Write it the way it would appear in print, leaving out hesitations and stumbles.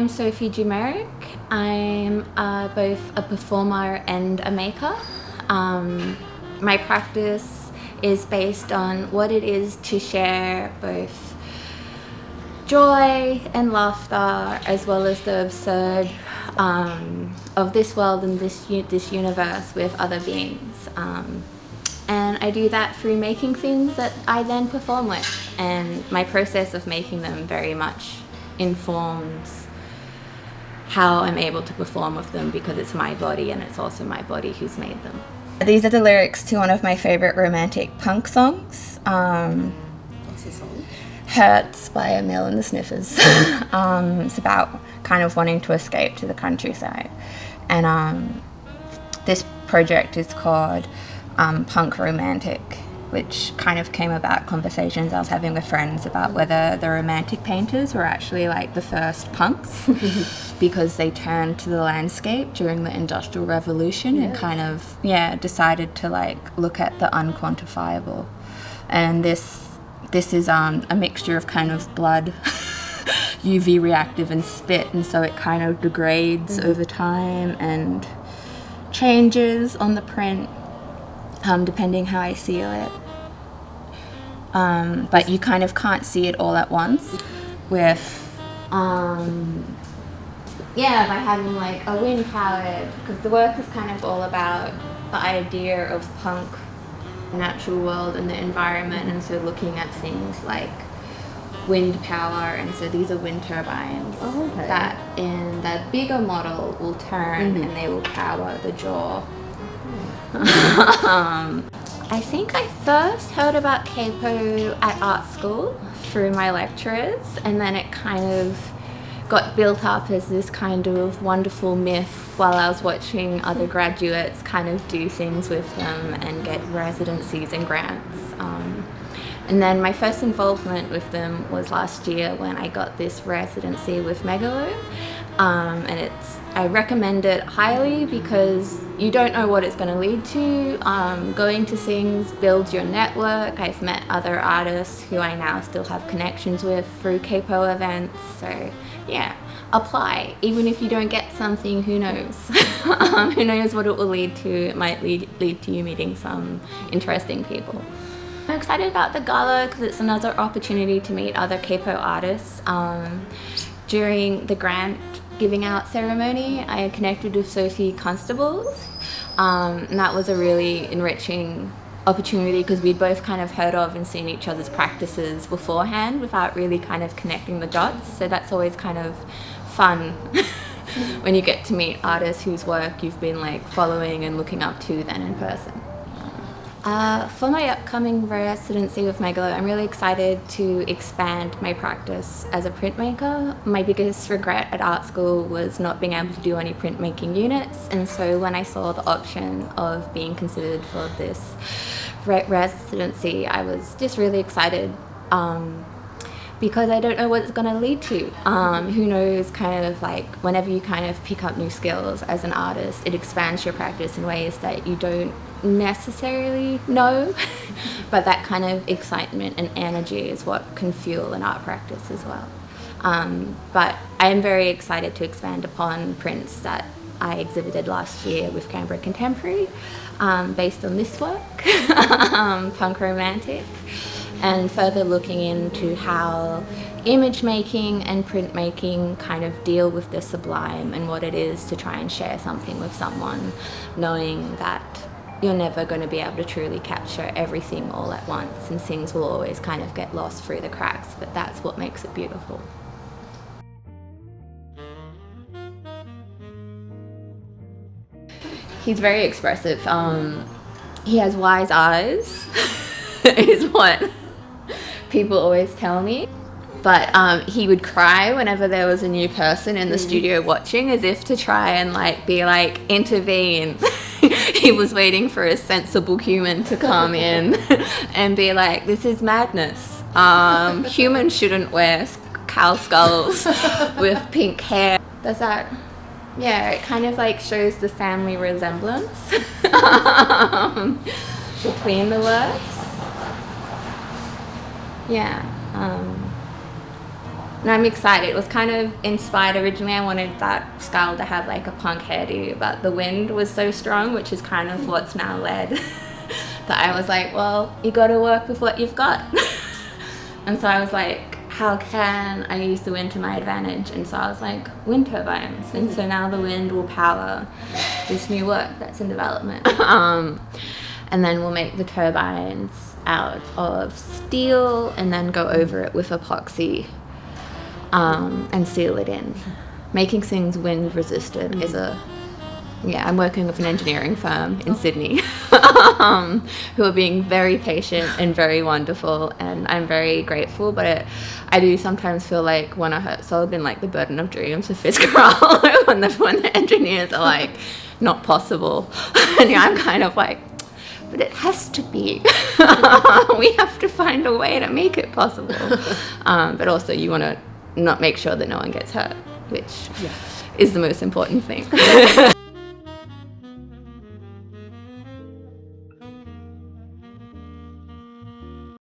I'm Sophie Dumaresq. I'm both a performer and a maker. My practice is based on what it is to share both joy and laughter, as well as the absurd of this world and this universe with other beings. And I do that through making things that I then perform with, and my process of making them very much informs how I'm able to perform with them, because it's my body and it's also my body who's made them. These are the lyrics to one of my favourite romantic punk songs. What's the song? Hurts by Emil and the Sniffers. It's about kind of wanting to escape to the countryside. And this project is called Punk Romantic, which kind of came about conversations I was having with friends about whether the romantic painters were actually like the first punks because they turned to the landscape during the Industrial Revolution and kind of decided to like look at the unquantifiable. And this is a mixture of kind of blood, UV reactive and spit, and so it kind of degrades over time and changes on the print depending how I seal it. But you kind of can't see it all at once with by having like a wind powered, because the work is kind of all about the idea of punk, natural world and the environment, and so looking at things like wind power, and so these are wind turbines that in the bigger model will turn and they will power the jaw. I think I first heard about CAPO at art school through my lecturers, and then it kind of got built up as this kind of wonderful myth while I was watching other graduates kind of do things with them and get residencies and grants. And then my first involvement with them was last year when I got this residency with Megalo. And I recommend it highly because you don't know what it's going to lead to. Going to things builds your network. I've met other artists who I now still have connections with through CAPO events. So yeah, apply. Even if you don't get something, who knows? Who knows what it will lead to? It might lead to you meeting some interesting people. I'm excited about the gala because it's another opportunity to meet other CAPO artists. During the grant giving out ceremony, I connected with Sophie Constables, and that was a really enriching opportunity because we'd both kind of heard of and seen each other's practices beforehand without really kind of connecting the dots. So that's always kind of fun when you get to meet artists whose work you've been like following and looking up to then in person. For my upcoming residency with Megalo, I'm really excited to expand my practice as a printmaker. My biggest regret at art school was not being able to do any printmaking units, and so when I saw the option of being considered for this residency, I was just really excited because I don't know what it's going to lead to. Who knows, kind of like whenever you kind of pick up new skills as an artist, it expands your practice in ways that you don't necessarily know, but that kind of excitement and energy is what can fuel an art practice as well. But I am very excited to expand upon prints that I exhibited last year with Canberra Contemporary, based on this work, Punk Romantic, and further looking into how image making and printmaking kind of deal with the sublime and what it is to try and share something with someone, knowing that you're never going to be able to truly capture everything all at once, and things will always kind of get lost through the cracks, but that's what makes it beautiful. He's very expressive. He has wise eyes, is what people always tell me. But he would cry whenever there was a new person in the studio watching, as if to try and like be like, intervene. He was waiting for a sensible human to come in and be like, this is madness. Humans shouldn't wear cow skulls with pink hair. Does that, yeah, it kind of like shows the family resemblance between the works. Yeah. And I'm excited. It was kind of inspired. Originally I wanted that skull to have like a punk hairdo, but the wind was so strong, which is kind of what's now led that I was like, well, you got to work with what you've got. And so I was like, how can I use the wind to my advantage? And so I was like, wind turbines. And so now the wind will power this new work that's in development. And then we'll make the turbines out of steel and then go over it with epoxy and seal it in. Making things wind resistant is I'm working with an engineering firm in Sydney who are being very patient and very wonderful, and I'm very grateful, but I do sometimes feel like when I hurt sold in like the burden of dreams with Fitzgerald when the engineers are like, not possible. And I'm kind of like, but it has to be. We have to find a way to make it possible. But also you want to not make sure that no one gets hurt, which is the most important thing.